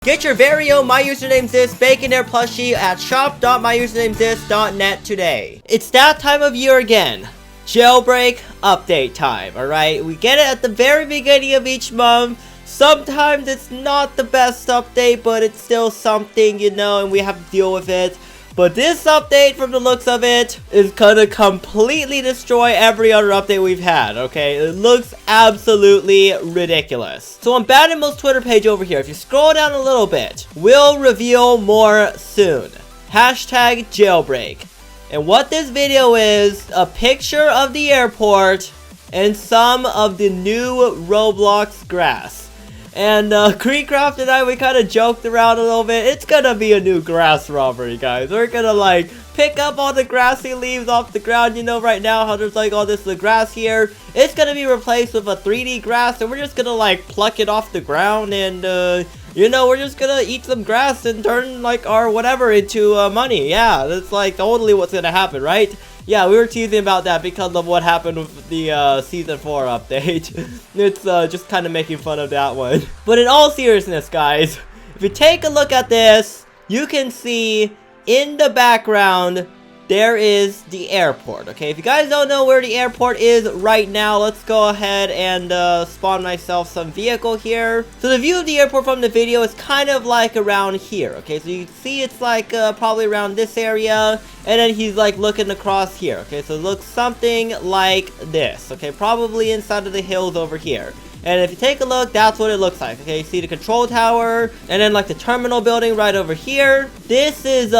Get your very own MyUsernamesThis Baconair plushie at shop.myusernamesthis.net today. It's that time of year again. Jailbreak update time, alright? We get it at the very beginning of each month. Sometimes it's not the best update, but it's still something, you know, and we have to deal with it. But this update, from the looks of it, is gonna completely destroy every other update we've had, okay? It looks absolutely ridiculous. So on Bad and Most Twitter page over here, if you scroll down a little bit, we'll reveal more soon. Hashtag jailbreak. And what this video is, a picture of the airport and some of the new Roblox grass. And Creecraft and I, we kind of joked around a little bit. It's gonna be a new grass robbery, guys. We're gonna like pick up all the grassy leaves off the ground. You know, right now how there's like all this grass here. It's gonna be replaced with a 3D grass, and we're just gonna like pluck it off the ground, and you know, we're just gonna eat some grass and turn like our whatever into money. Yeah, that's like totally what's gonna happen, right? Yeah, we were teasing about that because of what happened with the Season 4 update. It's just kind of making fun of that one. But in all seriousness, guys, if you take a look at this, you can see in the background, there is the airport, okay? If you guys don't know where the airport is right now, let's go ahead and spawn myself some vehicle here. So the view of the airport from the video is kind of like around here, okay? So you can see it's like probably around this area, and then he's like looking across here, okay? So it looks something like this, okay? Probably inside of the hills over here. And if you take a look, that's what it looks like, okay? You see the control tower, and then like the terminal building right over here. This is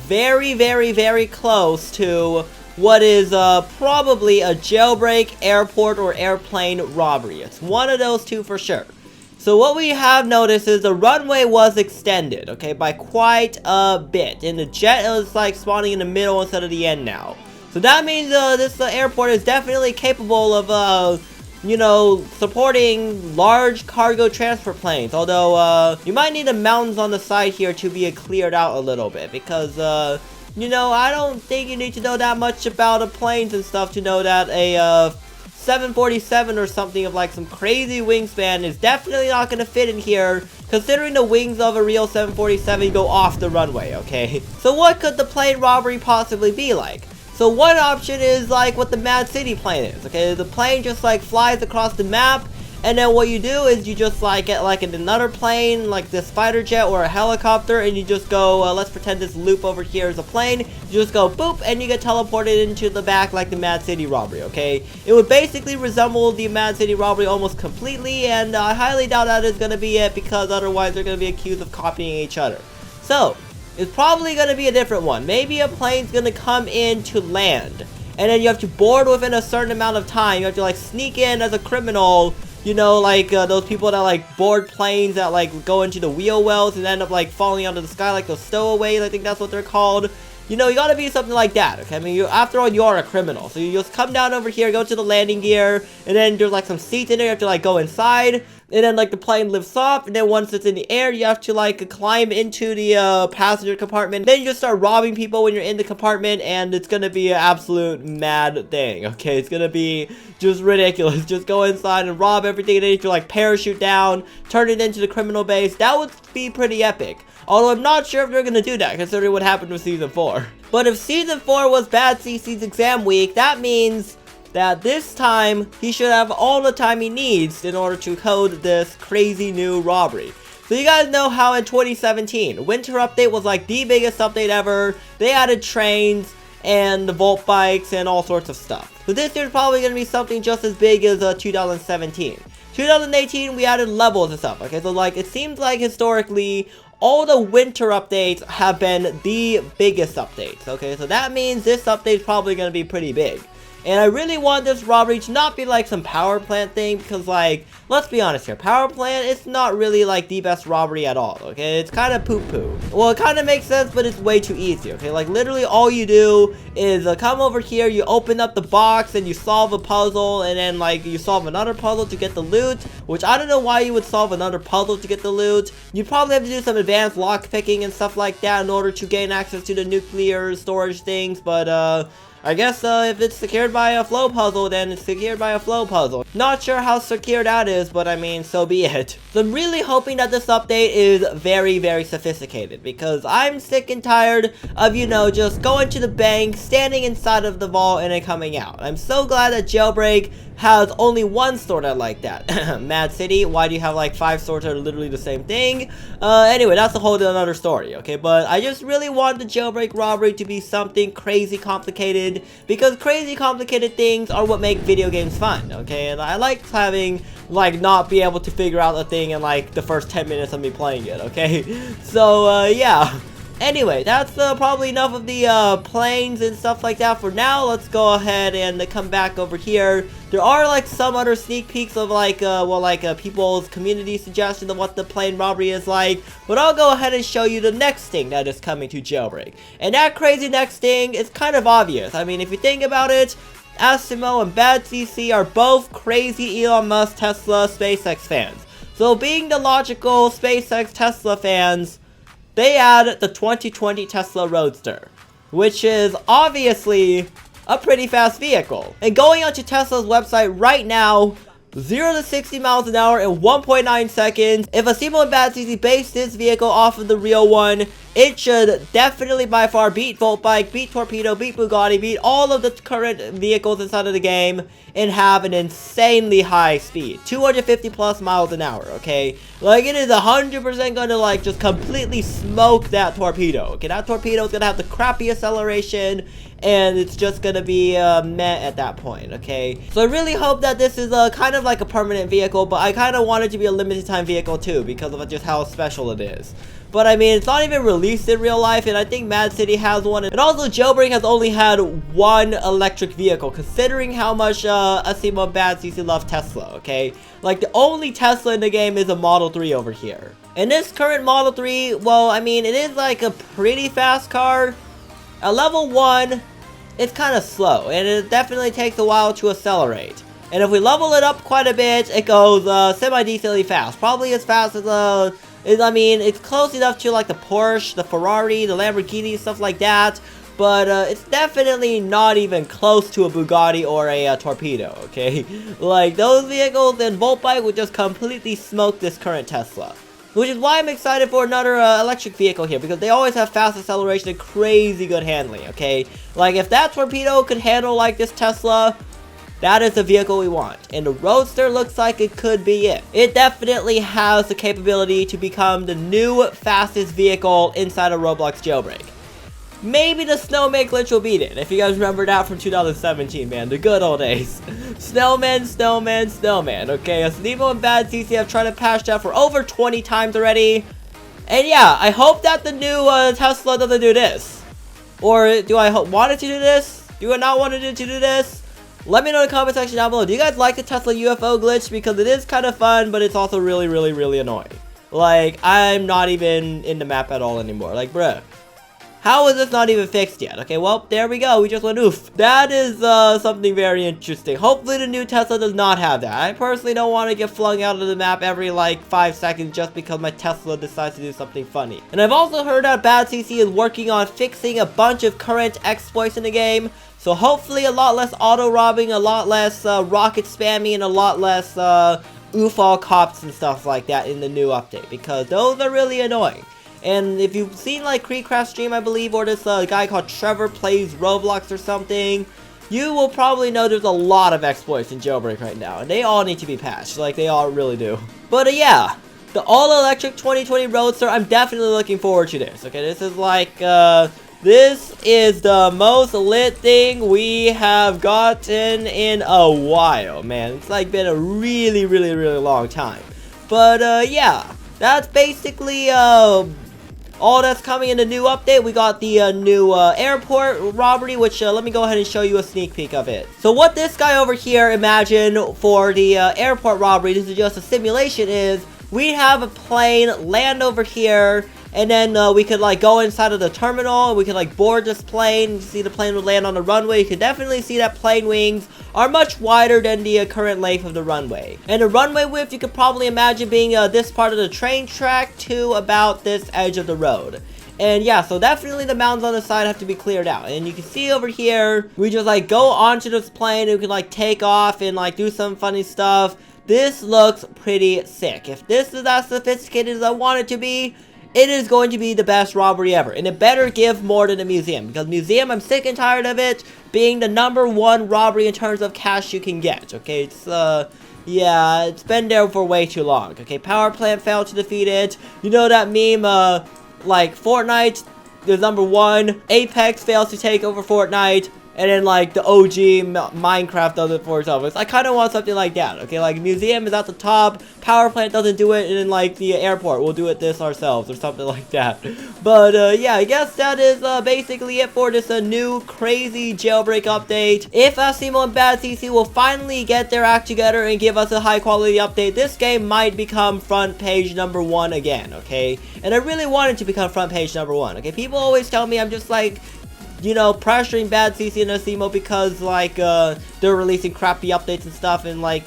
very, very, very close to what is probably a jailbreak, airport, or airplane robbery. It's one of those two for sure. So what we have noticed is the runway was extended, okay, by quite a bit. And the jet is like spawning in the middle instead of the end now. So that means this airport is definitely capable of you know, supporting large cargo transfer planes. Although, you might need the mountains on the side here to be cleared out a little bit. Because, you know, I don't think you need to know that much about planes and stuff to know that a, 747 or something of like some crazy wingspan is definitely not going to fit in here. Considering the wings of a real 747 go off the runway, okay? So what could the plane robbery possibly be like? So one option is like what the Mad City plane is, okay? The plane just like flies across the map, and then what you do is you just like get like another plane, like this fighter jet or a helicopter, and you just go, let's pretend this loop over here is a plane. You just go boop, and you get teleported into the back like the Mad City robbery, okay? It would basically resemble the Mad City robbery almost completely, and I highly doubt that is going to be it, because otherwise they're going to be accused of copying each other. So it's probably going to be a different one. Maybe a plane's going to come in to land, and then you have to board within a certain amount of time. You have to like sneak in as a criminal, you know, like those people that like board planes that like go into the wheel wells and end up like falling out of the sky, like those stowaways, I think that's what they're called. You know, you gotta be something like that, okay? I mean, after all, you are a criminal. So you just come down over here, go to the landing gear, and then there's like some seats in there, you have to like go inside, and then like the plane lifts off, and then once it's in the air, you have to like climb into the passenger compartment. Then you just start robbing people when you're in the compartment, and it's gonna be an absolute mad thing, okay? It's gonna be just ridiculous. Just go inside and rob everything, and then you have to like parachute down, turn it into the criminal base. That would be pretty epic. Although I'm not sure if they're going to do that, considering what happened with Season 4. But if Season 4 was Bad CC's exam week, that means that this time, he should have all the time he needs in order to code this crazy new robbery. So you guys know how in 2017, Winter Update was like the biggest update ever. They added trains and the Volt bikes and all sorts of stuff. So this year's probably going to be something just as big as 2017. 2018, we added levels and stuff. Okay, so like, it seems like historically, all the winter updates have been the biggest updates, okay? So that means this update is probably going to be pretty big. And I really want this robbery to not be like some power plant thing, because like, let's be honest here, power plant, it's not really like the best robbery at all, okay? It's kind of poo-poo. Well, it kind of makes sense, but it's way too easy, okay? Like literally all you do is come over here, you open up the box, and you solve a puzzle, and then like you solve another puzzle to get the loot, which I don't know why you would solve another puzzle to get the loot. You probably have to do some advanced lock picking and stuff like that in order to gain access to the nuclear storage things, but I guess if it's secured by a flow puzzle, then it's secured by a flow puzzle. Not sure how secure that is, but I mean, so be it. So I'm really hoping that this update is very, very sophisticated, because I'm sick and tired of, you know, just going to the bank, standing inside of the vault, and then coming out. I'm so glad that Jailbreak has only one store that like that. Mad City, why do you have like 5 stores that are literally the same thing? Anyway, that's a whole another story, okay? But I just really want the Jailbreak robbery to be something crazy complicated, because crazy complicated things are what make video games fun, okay? And I like having, like, not be able to figure out a thing in like the first 10 minutes of me playing it, okay? So, yeah. Anyway, that's probably enough of the planes and stuff like that for now. Let's go ahead and come back over here. There are like some other sneak peeks of like, people's community suggestions of what the plane robbery is like. But I'll go ahead and show you the next thing that is coming to Jailbreak. And that crazy next thing is kind of obvious. I mean, if you think about it, Asimo and Bad CC are both crazy Elon Musk, Tesla, SpaceX fans. So being the logical SpaceX, Tesla fans, they add the 2020 Tesla Roadster, which is obviously a pretty fast vehicle. And going onto Tesla's website right now, 0 to 60 miles an hour in 1.9 seconds. If Asimo and Bad CC base this vehicle off of the real one, it should definitely by far beat Voltbike, beat Torpedo, beat Bugatti, beat all of the current vehicles inside of the game, and have an insanely high speed. 250 plus miles an hour, okay? Like, it is 100% gonna, like, just completely smoke that Torpedo, okay? That Torpedo is gonna have the crappy acceleration, and it's just gonna be met at that point, okay? So I really hope that this is kind of like a permanent vehicle, but I kind of want it to be a limited time vehicle too, because of just how special it is. But I mean, it's not even released in real life, and I think Mad City has one. And also, Jailbreak has only had one electric vehicle, considering how much Asimo and Bad CC love Tesla, okay? Like, the only Tesla in the game is a Model 3 over here. And this current Model 3, well, I mean, it is like a pretty fast car. At level 1, it's kind of slow, and it definitely takes a while to accelerate. And if we level it up quite a bit, it goes semi-decently fast. Probably as fast as I mean, it's close enough to like the Porsche, the Ferrari, the Lamborghini, stuff like that. But it's definitely not even close to a Bugatti or a Torpedo, okay? Like, those vehicles and Voltbike would just completely smoke this current Tesla. Which is why I'm excited for another electric vehicle here, because they always have fast acceleration and crazy good handling, okay? Like, if that Torpedo could handle like this Tesla, that is the vehicle we want. And the Roadster looks like it could be it. It definitely has the capability to become the new fastest vehicle inside of Roblox Jailbreak. Maybe the Snowman glitch will beat it. If you guys remember that from 2017, man. The good old days. Snowman, Snowman, Snowman. Okay, Asimo and Bad CC have tried to patch that for over 20 times already. And yeah, I hope that the new Tesla doesn't do this. Or do I want it to do this? Do I not want it to do this? Let me know in the comment section down below. Do you guys like the Tesla UFO glitch? Because it is kind of fun, but it's also really, really, really annoying. Like, I'm not even in the map at all anymore. Like, bruh. How is this not even fixed yet? Okay, well, there we go. We just went oof. That is something very interesting. Hopefully the new Tesla does not have that. I personally don't want to get flung out of the map every, like, 5 seconds just because my Tesla decides to do something funny. And I've also heard that Bad CC is working on fixing a bunch of current exploits in the game. So hopefully a lot less auto-robbing, a lot less rocket spamming, and a lot less UFO cops and stuff like that in the new update. Because those are really annoying. And if you've seen like Creecraft stream, I believe, or this guy called Trevor plays Roblox or something, you will probably know there's a lot of exploits in Jailbreak right now. And they all need to be patched. Like, they all really do. But yeah, the all-electric 2020 Roadster, I'm definitely looking forward to this. Okay, this is like, this is the most lit thing we have gotten in a while, man. It's like been a really, really, really long time. But yeah, that's basically all that's coming in the new update. We got the new airport robbery, which let me go ahead and show you a sneak peek of it. So what this guy over here imagined for the airport robbery, this is just a simulation, is we have a plane land over here, and then we could like go inside of the terminal, we could like board this plane. You see the plane would land on the runway. You can definitely see that plane wings are much wider than the current length of the runway. And the runway width, you could probably imagine being this part of the train track to about this edge of the road. And yeah, so definitely the mountains on the side have to be cleared out. And you can see over here, we just like go onto this plane and we can like take off and like do some funny stuff. This looks pretty sick. If this is as sophisticated as I want it to be, it is going to be the best robbery ever. And it better give more than a museum. Because museum, I'm sick and tired of it being the #1 robbery in terms of cash you can get. Okay, it's, yeah, it's been there for way too long. Okay, power plant failed to defeat it. You know that meme, like, Fortnite is #1. Apex fails to take over Fortnite. And then, like, the OG Minecraft does it for itself. I kind of want something like that, okay? Like, museum is at the top, power plant doesn't do it, and then, like, the airport, we'll do it this ourselves, or something like that. But, yeah, I guess that is, basically it for this, new crazy jailbreak update. If Asimo and Bad CC will finally get their act together and give us a high-quality update, this game might become front page #1 again, okay? And I really want it to become front page #1, okay? People always tell me I'm just, like, you know, pressuring Bad CC and Asimo because, like, they're releasing crappy updates and stuff, and, like,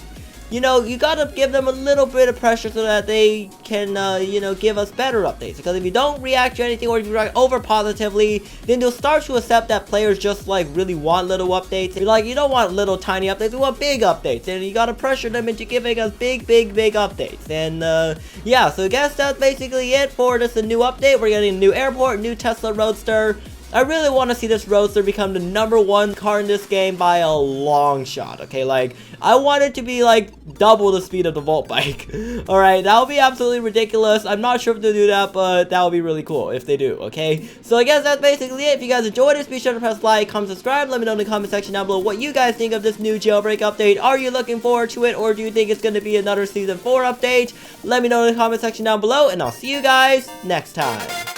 you know, you gotta give them a little bit of pressure so that they can, you know, give us better updates. Because if you don't react to anything, or if you react over positively, then they'll start to accept that players just, like, really want little updates. You're like, you don't want little tiny updates, you want big updates. And you gotta pressure them into giving us big updates. And, yeah, so I guess that's basically it for this new update. We're getting a new airport, new Tesla Roadster. I really want to see this Roadster become the #1 car in this game by a long shot, okay? Like, I want it to be, like, double the speed of the Volt Bike. Alright, that would be absolutely ridiculous. I'm not sure if they'll do that, but that would be really cool if they do, okay? So I guess that's basically it. If you guys enjoyed this, be sure to press like, comment, subscribe. Let me know in the comment section down below what you guys think of this new jailbreak update. Are you looking forward to it, or do you think it's going to be another Season 4 update? Let me know in the comment section down below, and I'll see you guys next time.